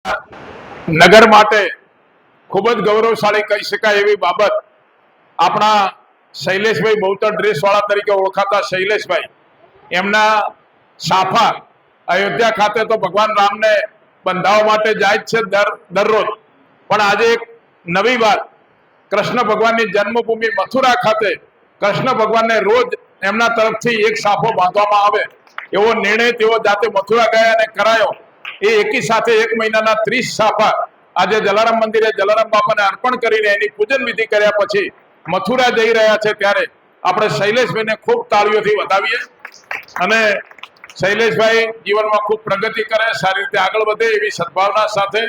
નગર માટે ખૂબ જ ગૌરવશાળી કહી શકાય એવી બાબત આપણા શૈલેષભાઈ બહુતર ડ્રેસવાળા તરીકે ઓળખાતા શૈલેષભાઈ એમના સાફા અયોધ્યા ખાતે તો ભગવાન રામને બંધાવવા માટે જાય જ છે દરરોજ, પણ આજે એક નવી વાત, કૃષ્ણ ભગવાનની જન્મભૂમિ મથુરા ખાતે કૃષ્ણ ભગવાનને રોજ એમના તરફથી એક સાફો બાંધવામાં આવે એવો નિર્ણય તેઓ જાતે મથુરા ગયા અને કરાયો। એ એકી સાથે 1 મહિનાના 30 સાફા આજે જલારામ મંદિરે જલારામ બાપાને અર્પણ કરીને એની પૂજન વિધિ કર્યા પછી મથુરા જઈ રહ્યા છે, ત્યારે આપણે શૈલેષભાઈને ખૂબ તાળીઓથી વધાવીએ અને શૈલેષભાઈ જીવનમાં ખૂબ પ્રગતિ કરે, સારી રીતે આગળ વધે એવી સદભાવના સાથે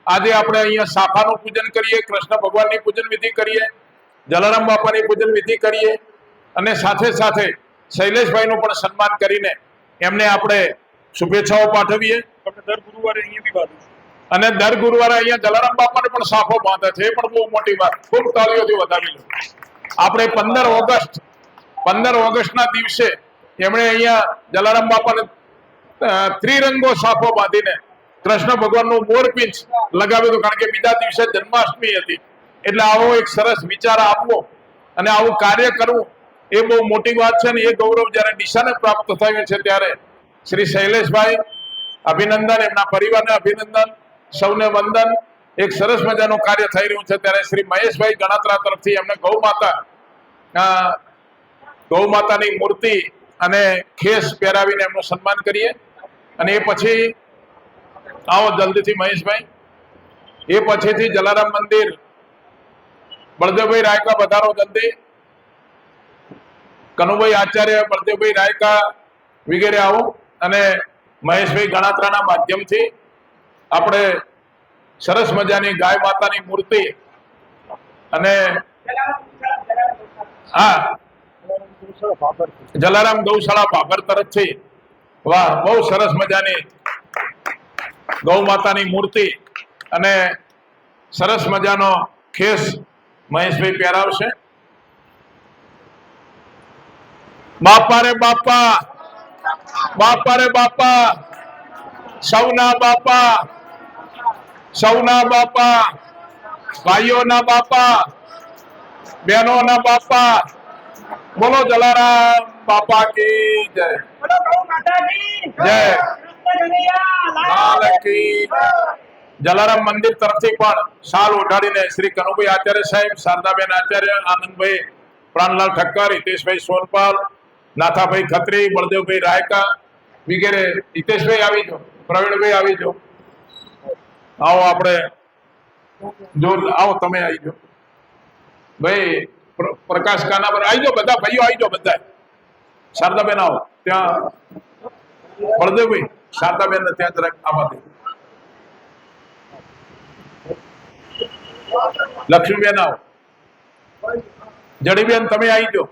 આજે આપણે અહીંયા સાફાનું પૂજન કરીએ, કૃષ્ણ ભગવાનની પૂજન વિધિ કરીએ, જલારામ બાપાની પૂજન વિધિ કરીએ અને સાથે સાથે શૈલેષભાઈનું પણ સન્માન કરીને એમને આપણે શુભેચ્છાઓ પાઠવીએ। દર ગુરુવારે અહીંયા બી બાંધું છું અને દર ગુરુવારે અહીંયા જલારામ બાપાને પણ સાફો બાંધે છે, એ પણ બહુ મોટી વાત, ખૂબ તાળીઓથી વધાવી લો। આપણે 15 ઓગસ્ટના દિવસે એમણે અહીંયા જલારામ બાપાને ત્રિરંગો સાફો બાંધીને કૃષ્ણ ભગવાનનું મોરપીંછ લગાવ્યું હતું, કારણ કે બીજા દિવસે જન્માષ્ટમી હતી, એટલે આવો એક સરસ વિચાર આપવો અને આવું કાર્ય કરવું એ બહુ મોટી વાત છે ને એ ગૌરવ જ્યારે દિશાને પ્રાપ્ત થયું છે ત્યારે શ્રી શૈલેષભાઈ અભિનંદન, એમના પરિવારને અભિનંદન, સૌને વંદન। એક સરસ મજાનું કાર્ય થઈ રહ્યું છે ત્યારે શ્રી મહેશભાઈ ગણાત્રા તરફથી એમને ગૌ માતાની મૂર્તિ અને ખેસ પહેરાવીને એમનું સન્માન કરીએ અને એ પછી આવો જલ્દીથી મહેશભાઈ, એ પછીથી જલારામ મંદિર બળદેવભાઈ રાયકા વધારો જલ્દી, કનુભાઈ આચાર્ય, બળદેવભાઈ રાયકા વગેરે આવો અને મહેશભાઈ ગણાત્રાના માધ્યમથી આપણે સરસ મજાની ગાય માતાની મૂર્તિ અને હા જલારામ ગૌશાળા ભાભર તરફથી વાહ, બહુ સરસ મજાની ગૌ માતાની મૂર્તિ અને સરસ મજાનો ખેસ મહેશભાઈ પહેરાવશે। બાપા રે બાપા, બાપા રે બાપા, સૌના બાપા, સૌના બાપા, ભાઈઓના બાપા, બહેનોના બાપા, બોલો જલારામ બાપા કી જય, જય લાલ કી। જલારામ મંદિર તરફથી પણ શાલ ઓઢાડીને શ્રી કનુભાઈ આચાર્ય સાહેબ, શારદાબેન આચાર્ય, આનંદભાઈ પ્રાણલાલ ઠક્કર, હિતેશભાઈ સોનપાલ, નાથાભાઈ ખત્રી, બળદેવભાઈ રાયકા વગેરે, હિતેશભાઈ આવી જાઓ, પ્રવીણભાઈ આવી જાઓ, આવો આપણે જો આવો, તમે આવી જાઓ ભાઈ, પ્રકાશ કાના પર આવી જાઓ, બધા ભાઈઓ આવી જાઓ, બધા શારદાબેન આવો, ત્યાં બળદેવભાઈ શારદાબેન ને ત્યાં જરાક આવા દે, લક્ષ્મીબેન આવો, જડીબેન તમે આવી જાઓ,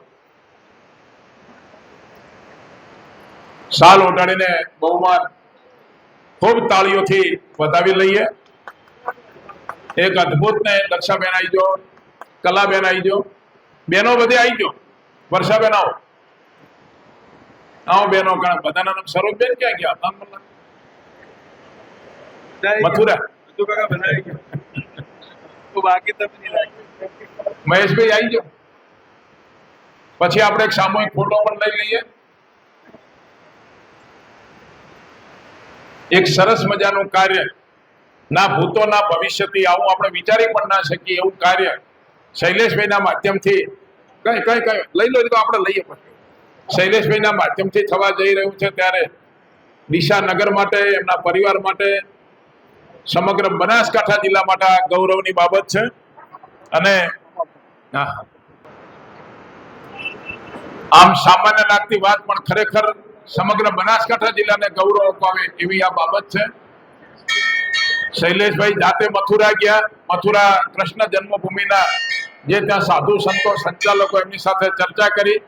શાલ ઓઢાડીને બહુમાન ખૂબ તાળીઓથી વધાવી લઈએ। એક અદભુત ને દક્ષાબેન આવી જાઓ, કલાબેન આવી જાઓ, બેનો બધે આવી જાઓ, વર્ષાબેન આવો, આવો બેનો, ઘણા બધાના નામ, સરોજબેન ક્યાં ગયા, મથુરા, મહેશભાઈ આવી જાઓ, પછી આપણે એક સામૂહિક ફોટો પણ લઈ લઈએ। એક સરસ મજાનું કાર્ય, ના ભૂતો ના ભવિષ્યથી, આવું આપણે વિચારી પણ ના શકીએ એવું કાર્ય શૈલેષભાઈના માધ્યમથી કઈ કઈ કઈ લઈ લો તો આપણે લઈએ, પછી શૈલેષભાઈના માધ્યમથી થવા જઈ રહ્યું છે, ત્યારે દિશા નગર માટે, એમના પરિવાર માટે, સમગ્ર બનાસકાંઠા જિલ્લા માટે આ ગૌરવની બાબત છે અને આમ સામાન્ય લાગતી વાત પણ ખરેખર સમગ્ર બનાસકાંઠા જિલ્લાને ગૌરવ અપાવે એવી આ બાબત છે। શૈલેષભાઈ જાતે મથુરા ગયા, મથુરા કૃષ્ણ જન્મભૂમિના જે ત્યાં સાધુ સંતો સંચાલકો એમની સાથે ચર્ચા કરી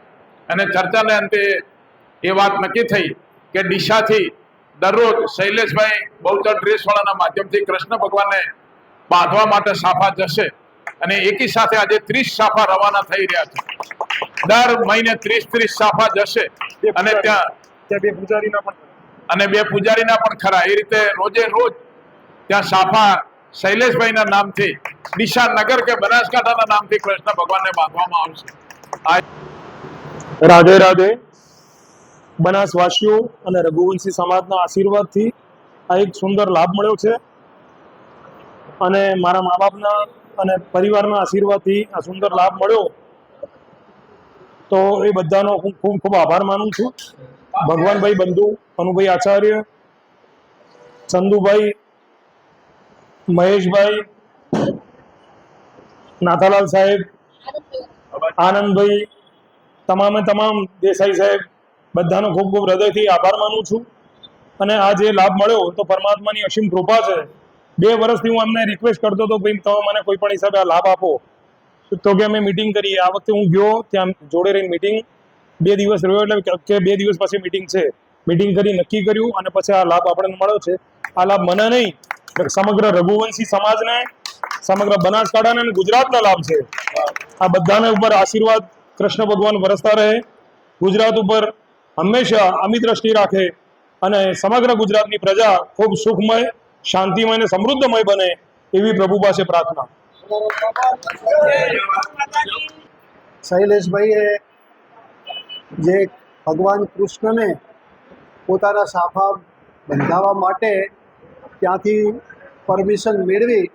અને ચર્ચાને અંતે એ વાત નક્કી થઈ કે દિશાથી દરરોજ શૈલેષભાઈ બહુચર ડ્રેસવાળાના માધ્યમથી કૃષ્ણ ભગવાનને બાંધવા માટે સાફા જશે અને એકી સાથે આજે 30 સાફા રવાના થઈ રહ્યા છે। દર મહિને 30 સાફા જશે અને ત્યાં 2 પૂજારીના પણ અને 2 પૂજારીના પણ ખરા, એ રીતે રોજે રોજ ત્યાં સાફા શૈલેષભાઈના નામથી ડીસા નગર કે બનાસકાંઠાના નામથી કૃષ્ણ ભગવાનને બાંધવામાં આવશે. રાધે રાધે. બનાસવાસીઓ અને રઘુવંશી સમાજના આશીર્વાદથી આ એક સુંદર લાભ મળ્યો છે અને મારા મા બાપના અને પરિવારના આશીર્વાદથી આ સુંદર લાભ મળ્યો, તો એ બધાનો હું ખૂબ ખૂબ આભાર માનું છું. ભગવાનભાઈ બંધુ, અનુભાઈ આચાર્ય, ચંદુભાઈ, મહેશભાઈ, નાથાલાલ સાહેબ, આનંદભાઈ, તમામે તમામ દેસાઈ સાહેબ, બધાનો ખૂબ ખૂબ હૃદયથી આભાર માનું છું. અને આ જે લાભ મળ્યો તો પરમાત્માની અસીમ કૃપા છે. 2 વર્ષથી હું અમને રિક્વેસ્ટ કરતો હતો, ભાઈ તમે મને કોઈ પણ હિસાબે આ લાભ આપો, તો કે અમે મિટિંગ કરીએ. આ વખતે હું ગયો ત્યાં જોડે રહીને મિટિંગ 2 દિવસ રહ્યો, એટલે કે 2 દિવસ પછી મિટિંગ છે. મિટિંગ કરી નક્કી કર્યું અને પછી આ લાભ આપણને મળ્યો છે. આ લાભ મને નહીં, સમગ્ર રઘુવંશી સમાજને, સમગ્ર બનાસકાંઠાને અને ગુજરાતનો લાભ છે. આ બધાને ઉપર આશીર્વાદ કૃષ્ણ ભગવાન વરસતા રહે, ગુજરાત ઉપર હંમેશા અમી દ્રષ્ટિ રાખે અને સમગ્ર ગુજરાતની પ્રજા ખૂબ સુખમય, શાંતિમય અને સમૃદ્ધમય બને એવી પ્રભુ પાસે પ્રાર્થના. શૈલેષભાઈએ જે ભગવાન કૃષ્ણને પોતાના સાફા બંધાવવા માટે ત્યાંથી પરમિશન મેળવી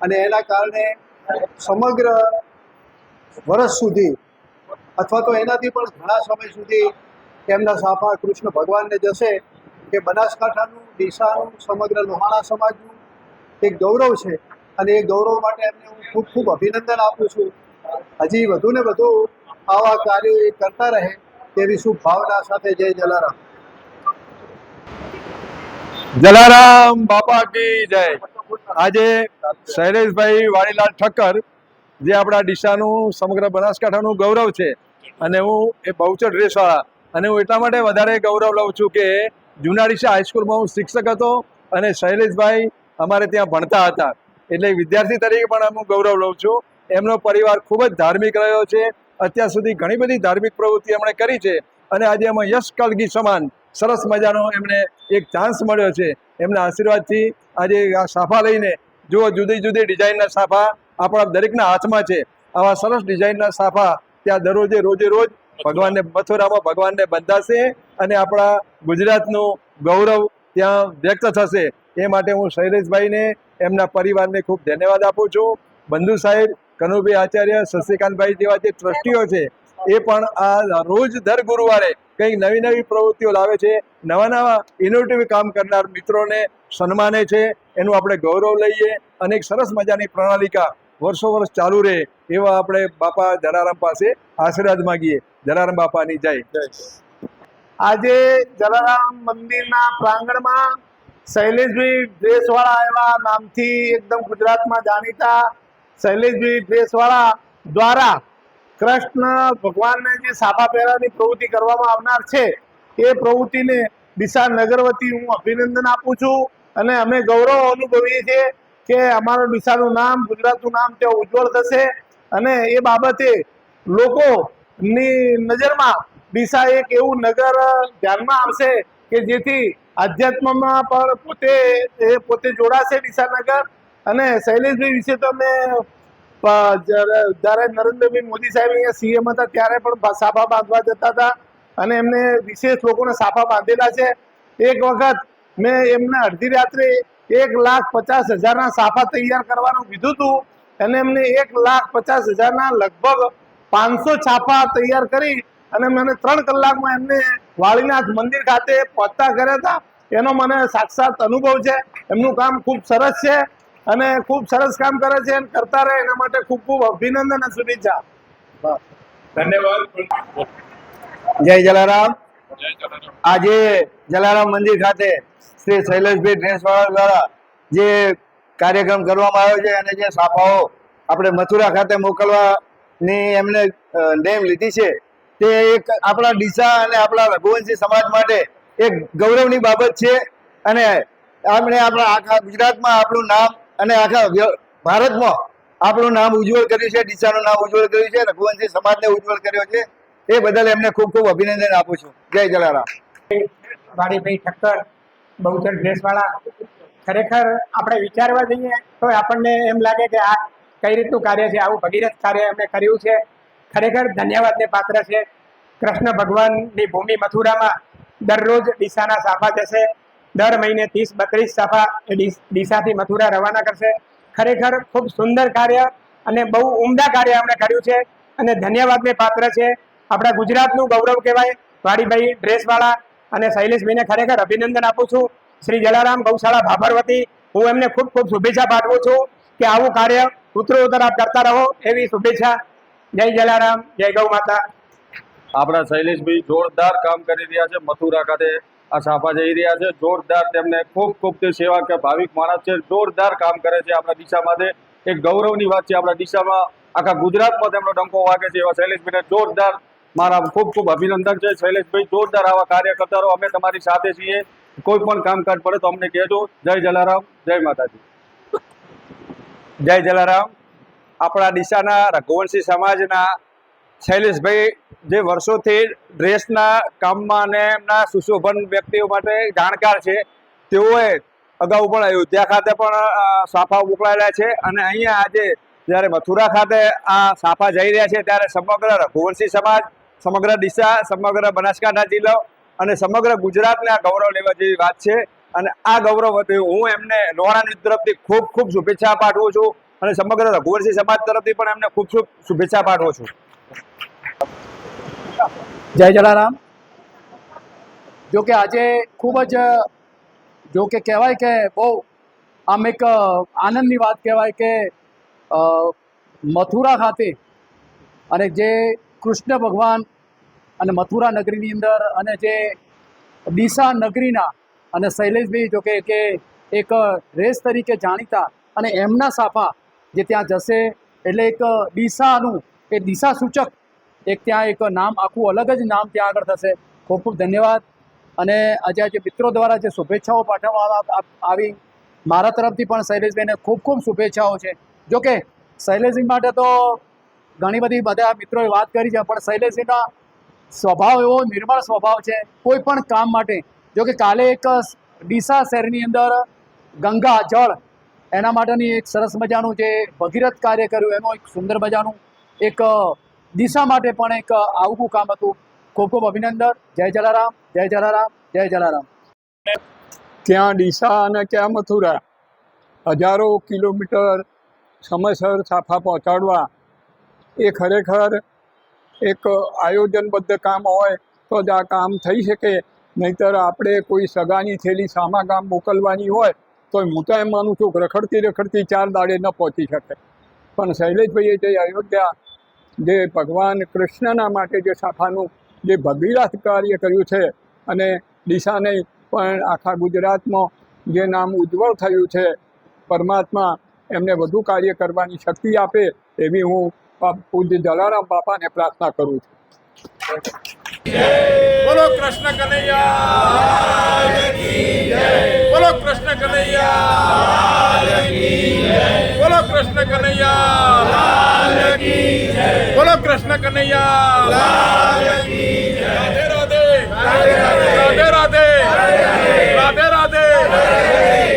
અને એના કારણે સમગ્ર વર્ષ સુધી અથવા તો એનાથી પણ ઘણા સમય સુધી એમના સાફા કૃષ્ણ ભગવાનને જશે. કે બનાસકાંઠાનું, ડીસાનું, સમગ્ર લોહાણા સમાજનું એક ગૌરવ છે અને એ ગૌરવ માટે એમને હું ખૂબ ખૂબ અભિનંદન આપું છું. હજી વધુ ને વધુ આવા કાર્યો એ કરતા રહે તેવી શુભ ભાવના સાથે જય જલારામ. જલારામ બાપા કી જય. આજે શૈલેષભાઈ વાડીલાલ ઠક્કર, જે આપણા ડીસાનું, સમગ્ર બનાસકાંઠાનું ગૌરવ છે, અને હું એ બહુચર ડ્રેસવાળા, અને હું એટલા માટે વધારે ગૌરવ લઉં છું કે જૂના ડીસા હાઈસ્કૂલમાં હું શિક્ષક હતો અને શૈલેષભાઈ અમારે ત્યાં ભણતા હતા, એટલે વિદ્યાર્થી તરીકે પણ હું ગૌરવ લઉં છું. એમનો પરિવાર ખૂબ જ ધાર્મિક રહ્યો છે. અત્યાર સુધી ઘણી બધી ધાર્મિક પ્રવૃત્તિ એમણે કરી છે અને આજે એમાં યશ કલગી સમાન સરસ મજાનો એમને એક ચાન્સ મળ્યો છે. એમના આશીર્વાદથી આજે આ સાફા લઈને જુઓ, જુદી જુદી ડિઝાઇનના સાફા આપણા દરેકના હાથમાં છે. આવા સરસ ડિઝાઇનના સાફા ત્યાં રોજે રોજ ભગવાનને, મથુરામાં ભગવાનને બંધાશે અને આપણા ગુજરાતનું ગૌરવ ત્યાં વ્યક્ત થશે. એ માટે હું શૈલેષભાઈને, એમના પરિવારને ખૂબ ધન્યવાદ આપું છું. બંધુ સાહેબ, કનુભાઈ આચાર્ય, શશિકાંતભાઈ જેવા જે ટ્રસ્ટીઓ છે, એ પણ આ રોજ દર ગુરુવારે કંઈક નવી નવી પ્રવૃત્તિઓ લાવે છે, નવા નવા ઇનોવેટિવ કામ કરનાર મિત્રોને સન્માને છે. એનું આપણે ગૌરવ લઈએ અને એક સરસ મજાની પ્રણાલિકા વર્ષો વર્ષ ચાલુ રહે એવા આપણે બાપા જલારામ પાસે આશીર્વાદ માગીએ. જલારામ બાપાની જય. આજે જલારામ મંદિરના પ્રાંગણમાં શૈલેષભાઈ ડ્રેસવાળા એવા નામથી એકદમ ગુજરાતમાં જાણીતા શૈલેષભાઈ ડ્રેસવાળા દ્વારા કૃષ્ણ ભગવાનને જે સાફા પહેરવાની પ્રવૃત્તિ કરવામાં આવનાર છે, એ પ્રવૃત્તિને ડીસા નગર વતી હું અભિનંદન આપું છું અને અમે ગૌરવ અનુભવીએ છીએ કે અમારું ડીસાનું નામ, ગુજરાતનું નામ ત્યાં ઉજ્જવળ થશે અને એ બાબતે લોકોની નજરમાં ડીસા એક એવું નગર ધ્યાનમાં આવશે કે જેથી આધ્યાત્મમાં પણ પોતે જોડાશે ડીસા નગર. અને શૈલેષભાઈ વિશે તો અમે જ્યારે નરેન્દ્રભાઈ મોદી સાહેબ અહીંયા સીએમ હતા ત્યારે પણ સાફા બાંધવા જતા હતા અને એમને વિશેષ લોકોને સાફા બાંધેલા છે. એક વખત મેં એમને અડધી રાત્રે 1,50,000 સાફા તૈયાર કરવાનું કીધું હતું અને એમને 1,50,000 લગભગ 500 છાપા તૈયાર કરી અને મને 3 કલાકમાં એમને વાળીનાથ મંદિર ખાતે પહોંચતા કર્યા હતા. એનો મને સાક્ષાત અનુભવ છે. એમનું કામ ખૂબ સરસ છે અને ખૂબ સરસ કામ કરે છે અને કરતા રહે એના માટે ખૂબ ખૂબ અભિનંદન અને શુભેચ્છા. ધન્યવાદ. જય જલારામ. જય જલારામ. આજે જલારામ મંદિર ખાતે શ્રી શૈલેષભાઈ ડ્રેસવાળા દ્વારા જે કાર્યક્રમ કરવામાં આવ્યો છે અને જે સાફાઓ આપણે મથુરા ખાતે મોકલવાની એમને નેમ લીધી છે, તે એક આપણા ડીસા અને આપણા રઘુવંશી સમાજ માટે એક ગૌરવની બાબત છે. અને આપણે આપણા આખા ગુજરાતમાં આપણું નામ અને આખા ભારતમાં આપણું નામ ઉજ્જવળ કર્યું છે, ડીસાનું નામ ઉજ્જવળ કર્યું છે, રઘુવંશી સમાજને ઉજ્જવળ કર્યો છે. એ બદલ એમને ખૂબ ખૂબ અભિનંદન આપું છું. જય જલારામ. વાડીભાઈ ઠક્કર, બહુચર ડ્રેસવાળા, ખરેખર આપણે વિચારવા જઈએ તો આપણને એમ લાગે કે આ કઈ રીતનું કાર્ય છે, આવું ભગીરથ કાર્ય એમણે કર્યું છે. ખરેખર ધન્યવાદને પાત્ર છે. કૃષ્ણ ભગવાનની ભૂમિ મથુરામાં દરરોજ ડીસાના સાફા જશે. દર મહિને 30-32 સાફા એ ડીસાથી મથુરા રવાના કરશે. ખરેખર ખૂબ સુંદર કાર્ય અને બહુ ઉમદા કાર્ય એમણે કર્યું છે અને ધન્યવાદને પાત્ર છે. આપણા ગુજરાતનું ગૌરવ કહેવાય વાડીભાઈ ડ્રેસવાળા અને શૈલેષભાઈને ખરેખર અભિનંદન આપું છું. શ્રી જલારામ ગૌશાળા ભાભર વતી હું એમને ખૂબ ખૂબ શુભેચ્છા પાઠવું છું કે આવું કાર્ય ઉત્તરોત્તર આપ કરતા રહો એવી શુભેચ્છા. જય જલારામ, જય ગૌ માતા. આપણા શૈલેષભાઈ જોરદાર કામ કરી રહ્યા છે. મથુરા ખાતે આ સાફા જઈ રહ્યા છે. જોરદાર તેમને ખૂબ ખૂબ તે સેવા કે ભાવિક માણસ છે. જોરદાર કામ કરે છે. આપણા ડીસા માટે એક ગૌરવની વાત છે. આપણા ડીસામાં આખા ગુજરાતમાં તેમનો ડંકો વાગે છે એવા શૈલેષભાઈને જોરદાર મારા ખૂબ ખૂબ અભિનંદન છે. શૈલેષભાઈ જોરદાર આવા કાર્ય કરતા રહો. અમે તમારી સાથે છીએ. કોઈ પણ કામકાજ પડે તો અમને કહેજો. જય જલારામ, જય માતાજી. જય જલારામ. આપણા ડીસાના રઘુવંશી સમાજના શૈલેષભાઈ જે વર્ષોથી ડ્રેસના કામમાં અને એમના સુશોભન વ્યક્તિઓ માટે જાણકાર છે, તેઓએ અગાઉ પણ અયોધ્યા ખાતે પણ સાફા મોકલાયેલા છે અને અહીંયા આજે જ્યારે મથુરા ખાતે આ સાફા જઈ રહ્યા છે ત્યારે સમગ્ર રઘુવંશી સમાજ, સમગ્ર ડીસા, સમગ્ર બનાસકાંઠા જિલ્લો અને સમગ્ર ગુજરાતને આ ગૌરવ લેવા જેવી વાત છે. અને આ ગૌરવ હતું હું એમને લોહાણા તરફથી ખૂબ ખૂબ શુભેચ્છા પાઠવું છું અને સમગ્ર રઘુવંશી સમાજ તરફથી પણ એમને ખૂબ ખૂબ શુભેચ્છા પાઠવું છું. જય જલારામ. જો કે આજે ખૂબ જ જો કે કહેવાય કે બહુ આમ એક આનંદની વાત કહેવાય કે મથુરા ખાતે અને જે કૃષ્ણ ભગવાન અને મથુરા નગરીની અંદર અને જે ડીસા નગરીના અને શૈલેષભાઈ જો કે એક રેસ તરીકે જાણીતા અને એમના સાફા જે ત્યાં જશે એટલે એક ડીસાનું એ દિશા સૂચક એક ત્યાં એક નામ આખું અલગ જ નામ ત્યાં આગળ થશે. ખૂબ ખૂબ ધન્યવાદ. અને આજે જે મિત્રો દ્વારા જે શુભેચ્છાઓ પાઠવવામાં આવી મારા તરફથી પણ શૈલેષભાઈને ખૂબ ખૂબ શુભેચ્છાઓ છે. જોકે શૈલેષભાઈ માટે તો ઘણી બધી બધા મિત્રોએ વાત કરી છે પણ શૈલેષભાઈનો સ્વભાવ એવો નિર્મળ સ્વભાવ છે કોઈ પણ કામ માટે. જોકે કાલે એક ડીસા શહેરની અંદર ગંગા જળ એના માટેની એક સરસ મજાનું જે ભગીરથ કાર્ય કર્યું એનું એક સુંદર મજાનું એક દિશા માટે પણ એક આવું કામ હતું. ખૂબ ખૂબ અભિનંદન. જય જલારામ, જય જલારામ, જય જલારામ. ક્યાં ડીસા અને ક્યાં મથુરા હજારો કિલોમીટર સમયસર સાફા પહોંચાડવા એ ખરેખર એક આયોજનબદ્ધ કામ હોય તો જ આ કામ થઈ શકે. નહીંતર આપણે કોઈ સગાની થેલી સામા ગામ મોકલવાની હોય તો હું તો એમ માનું છું કે રખડતી 4 દાડે ન પહોંચી શકે. પણ શૈલેષભાઈએ જે અયોધ્યા જે ભગવાન કૃષ્ણના માટે જે સાફાનું જે ભગીરથ કાર્ય કર્યું છે અને ડીસા નહીં પણ આખા ગુજરાતમાં જે નામ ઉજ્જવળ થયું છે, પરમાત્મા એમને વધુ કાર્ય કરવાની શક્તિ આપે એવી હું પૂજ્ય જલારામ બાપાને પ્રાર્થના કરું છું. બોલો કૃષ્ણ કનૈયા, બોલો કૃષ્ણ કનૈયા, બોલો કૃષ્ણ કનૈયા, બોલો કૃષ્ણ કનૈયા. રાધે રાધે, રાધે રાધે, રાધે રાધે,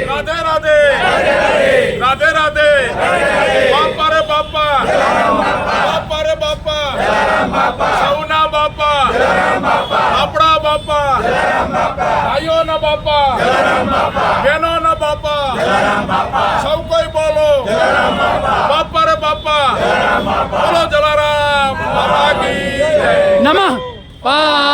રાધે રાધે, રાધે રાધે. બાપા રે બાપા, બાપા રે બાપા, સૌના બાપા, આપણા બાપા, ભાઈઓના બાપા, બહેનોના બાપા, સૌ કોઈ બોલો બાપા રે બાપા. બોલો જલારામ બાપા કી જય. નમઃ પા